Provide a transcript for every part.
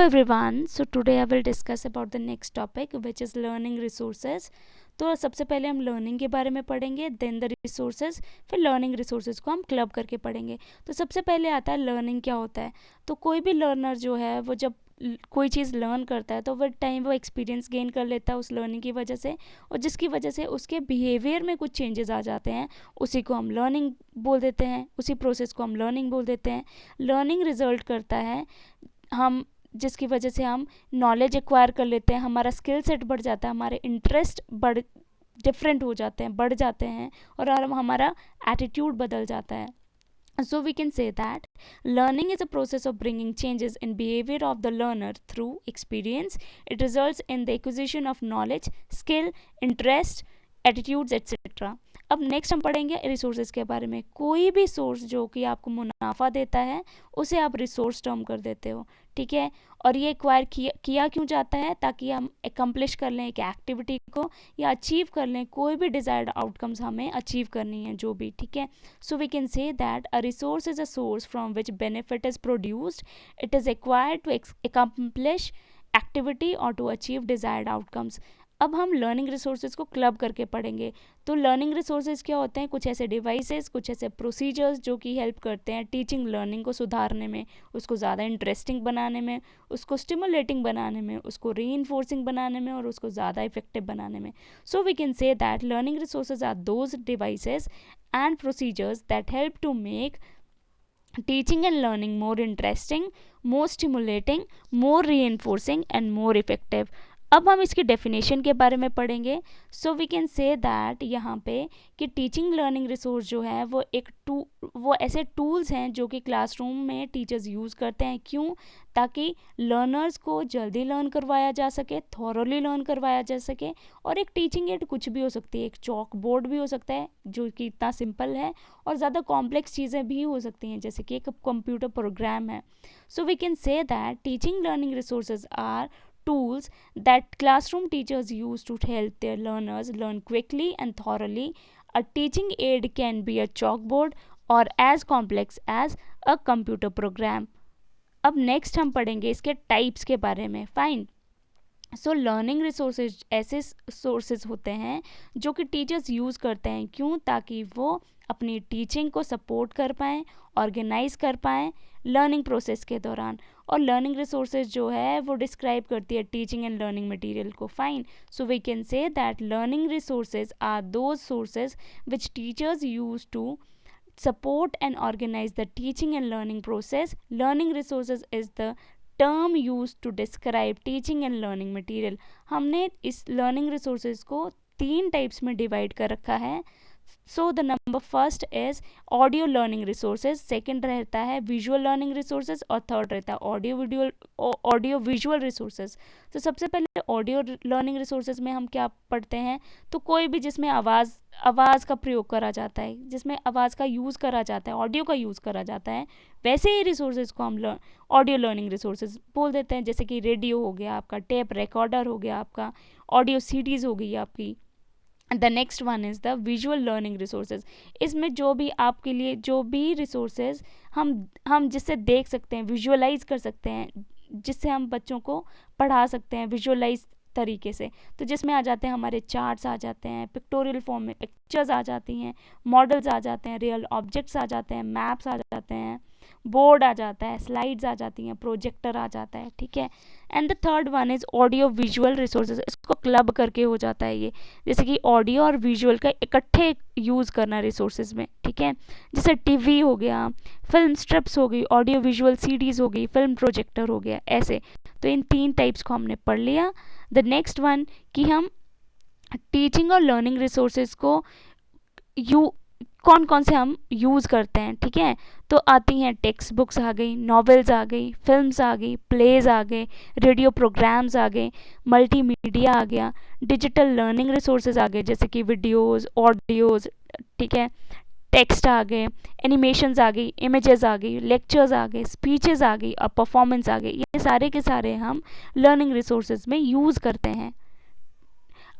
everyone, so today I will discuss about the next topic which is learning resources. तो सबसे पहले हम learning के बारे में पढ़ेंगे, देन द रिसोर्सेज, फिर लर्निंग रिसोर्सेज को हम क्लब करके पढ़ेंगे। तो सबसे पहले आता है लर्निंग क्या होता है। तो कोई भी लर्नर जो है वो जब कोई चीज़ लर्न करता है तो वो टाइम वो एक्सपीरियंस गेन कर लेता है उस लर्निंग की वजह से, और जिसकी वजह से उसके बिहेवियर में कुछ चेंजेस आ जाते हैं। उसी को हम लर्निंग बोल देते हैं, उसी प्रोसेस को हम लर्निंग बोल देते हैं। लर्निंग रिजल्ट करता है हम जिसकी वजह से हम नॉलेज एक्वायर कर लेते हैं, हमारा स्किल सेट बढ़ जाता है, हमारे इंटरेस्ट डिफरेंट हो जाते हैं, बढ़ जाते हैं, और हमारा एटीट्यूड बदल जाता है। So we can say that learning is a process of bringing changes in behavior of the learner through experience. It results in the acquisition of knowledge, skill, interest, attitudes etcetera. अब next हम पढ़ेंगे resources के बारे में। कोई भी source जो कि आपको मुनाफा देता है उसे आप रिसोर्स टर्म कर देते हो, ठीक है। और ये एक्वायर किया क्यों जाता है, ताकि हम एकम्प्लिश कर लें एक एक्टिविटी को या अचीव कर लें कोई भी डिजायर्ड आउटकम्स हमें अचीव करनी है जो भी, ठीक है। So we can say that a resource is a source from which benefit is produced. It is acquired to accomplish activity और टू अचीव डिजायर्ड आउटकम्स। अब हम लर्निंग रिसोर्सेज को क्लब करके पढ़ेंगे। तो लर्निंग रिसोर्सेज क्या होते हैं, कुछ ऐसे डिवाइसेस, कुछ ऐसे प्रोसीजर्स जो कि हेल्प करते हैं टीचिंग लर्निंग को सुधारने में, उसको ज़्यादा इंटरेस्टिंग बनाने में, उसको स्टिमुलेटिंग बनाने में, उसको रीइंफोर्सिंग बनाने में, और उसको ज़्यादा इफेक्टिव बनाने में। So we can say that learning resources are those devices and procedures that help to make teaching and learning more interesting, more stimulating, more reinforcing and more effective. अब हम इसकी डेफिनेशन के बारे में पढ़ेंगे। So we can say that यहाँ पे कि टीचिंग लर्निंग रिसोर्स जो है वो ऐसे टूल्स हैं जो कि क्लासरूम में टीचर्स यूज़ करते हैं। क्यों? ताकि लर्नर्स को जल्दी लर्न करवाया जा सके, थॉरोली लर्न करवाया जा सके। और एक टीचिंग एड कुछ भी हो सकती है, एक चॉक बोर्ड भी हो सकता है जो कि इतना सिंपल है, और ज़्यादा कॉम्प्लेक्स चीज़ें भी हो सकती हैं जैसे कि एक कंप्यूटर प्रोग्राम है। So we can say that teaching learning resources are tools that classroom teachers use to help their learners learn quickly and thoroughly. A teaching aid can be a chalkboard or as complex as a computer program. अब next हम पढ़ेंगे इसके types के बारे में। Fine. So learning resources ऐसे sources होते हैं जो कि टीचर्स यूज़ करते हैं। क्यों? ताकि वो अपनी टीचिंग को सपोर्ट कर पाएँ, ऑर्गेनाइज कर पाएँ लर्निंग प्रोसेस के दौरान। और लर्निंग रिसोर्सेज जो है वो डिस्क्राइब करती है टीचिंग एंड लर्निंग मटेरियल को। Fine. So we can say that learning resources are those sources which teachers use to support and organize the teaching and learning process. Learning resources is the term used to describe teaching and learning material. हमने इस learning resources को 3 types में divide कर रखा है। So the number first is audio learning resources, second रहता है visual learning resources, और थर्ड रहता है ऑडियो विजुअल रिसोर्सेज। तो सबसे पहले ऑडियो लर्निंग रिसोर्सेज में हम क्या पढ़ते हैं, तो कोई भी जिसमें आवाज़ का प्रयोग करा जाता है, जिसमें आवाज़ का यूज़ करा जाता है, ऑडियो का यूज़ करा जाता है, वैसे ही रिसोर्सेज को हम ऑडियो लर्निंग रिसोर्सेज बोल देते हैं। जैसे कि रेडियो हो गया आपका, टेप रिकॉर्डर हो गया आपका, ऑडियो सीडीज़ हो गई आपकी। The next one is the visual learning resources. इसमें जो भी आपके लिए जो भी रिसोर्सेज हम जिससे देख सकते हैं, विजुअलाइज कर सकते हैं, जिससे हम बच्चों को पढ़ा सकते हैं विजुअलाइज तरीके से, तो जिसमें आ जाते हैं हमारे चार्ट्स आ जाते हैं, पिक्टोरियल फॉर्म में पिक्चर्स आ जाती हैं, मॉडल्स आ जाते हैं, रियल ऑब्जेक्ट्स आ जाते हैं, मैप्स आ जाते हैं, बोर्ड आ जाता है, स्लाइड्स आ जाती हैं, प्रोजेक्टर आ जाता है, ठीक है। And the third one is audio visual resources. इसको क्लब करके हो जाता है ये, जैसे कि ऑडियो और विजुअल का इकट्ठे यूज़ करना रिसोर्सेज में, ठीक है। जैसे टीवी हो गया, फिल्म स्ट्रिप्स हो गई, ऑडियो विजुअल सीडीज़ हो गई, फिल्म प्रोजेक्टर हो गया, ऐसे। तो इन 3 टाइप्स को हमने पढ़ लिया। द नेक्स्ट वन कि हम टीचिंग और लर्निंग रिसोर्सेज को कौन कौन से हम यूज़ करते हैं, ठीक है। तो आती हैं टेक्स्ट बुक्स आ गई, नॉवेल्स आ गई, फिल्म्स आ गई, प्लेज आ गए, रेडियो प्रोग्राम्स आ गए, मल्टीमीडिया आ गया, डिजिटल लर्निंग रिसोर्सेज आ गए जैसे कि वीडियोस, ऑडियोज, ठीक है, टेक्स्ट आ गए, एनिमेशंस आ गई, इमेजेस आ गई, लेक्चर्स आ गए, स्पीचेस आ गई और परफॉर्मेंस आ गई। ये सारे के सारे हम लर्निंग रिसोर्सेज में यूज़ करते हैं।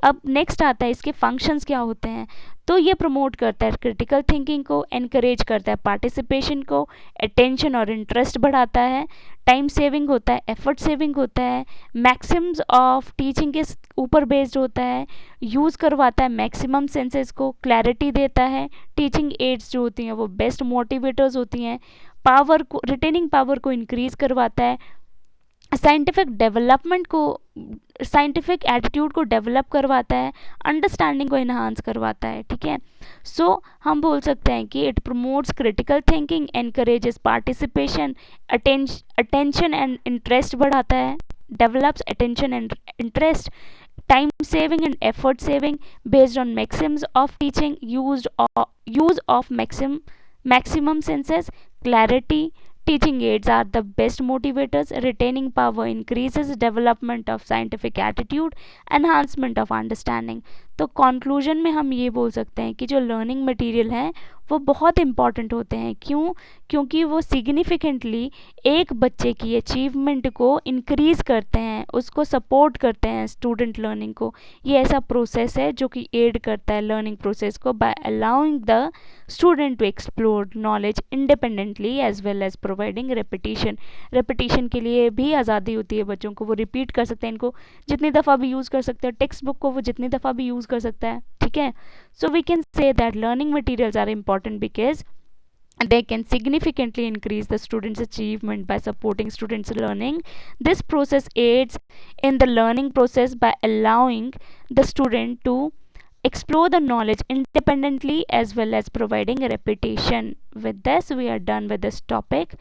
अब नेक्स्ट आता है इसके फंक्शंस क्या होते हैं। तो ये प्रमोट करता है क्रिटिकल थिंकिंग को, एनकरेज करता है पार्टिसिपेशन को, अटेंशन और इंटरेस्ट बढ़ाता है, टाइम सेविंग होता है, एफर्ट सेविंग होता है, मैक्सिम्स ऑफ टीचिंग के ऊपर बेस्ड होता है, यूज़ करवाता है मैक्सिमम सेंसेस को, क्लैरिटी देता है, टीचिंग एड्स जो होती हैं वो बेस्ट मोटिवेटर्स होती हैं, पावर को, रिटेनिंग पावर को इंक्रीज करवाता है, साइंटिफिक डेवलपमेंट को, साइंटिफिक एटीट्यूड को डेवलप करवाता है, अंडरस्टैंडिंग को इन्हांस करवाता है। ठीक है, सो हम बोल सकते हैं कि it promotes critical thinking, encourages participation, attention and interest बढ़ाता है, develops attention and interest, time saving and effort saving based on maxims of teaching, use of maximum senses, clarity. Teaching aids are the best motivators, retaining power increases development of scientific attitude, enhancement of understanding. तो conclusion में हम ये बोल सकते हैं कि जो learning material हैं वो बहुत इंपॉर्टेंट होते हैं। क्यों? क्योंकि वो सिग्निफिकेंटली एक बच्चे की अचीवमेंट को इंक्रीज़ करते हैं, उसको सपोर्ट करते हैं स्टूडेंट लर्निंग को। ये ऐसा प्रोसेस है जो कि एड करता है लर्निंग प्रोसेस को by allowing the student to explore knowledge independently as well as providing repetition के लिए भी आज़ादी होती है बच्चों को, वो रिपीट कर सकते हैं, इनको जितनी दफ़ा भी यूज़ कर सकते हैं, टेक्स्ट बुक को वो जितनी दफ़ा भी यूज़ कर सकता है। ठीक है, so we can say that learning materials are important because they can significantly increase the students achievement by supporting students learning. This process aids in the learning process by allowing the student to explore the knowledge independently as well as providing a repetition. With this we are done with this topic.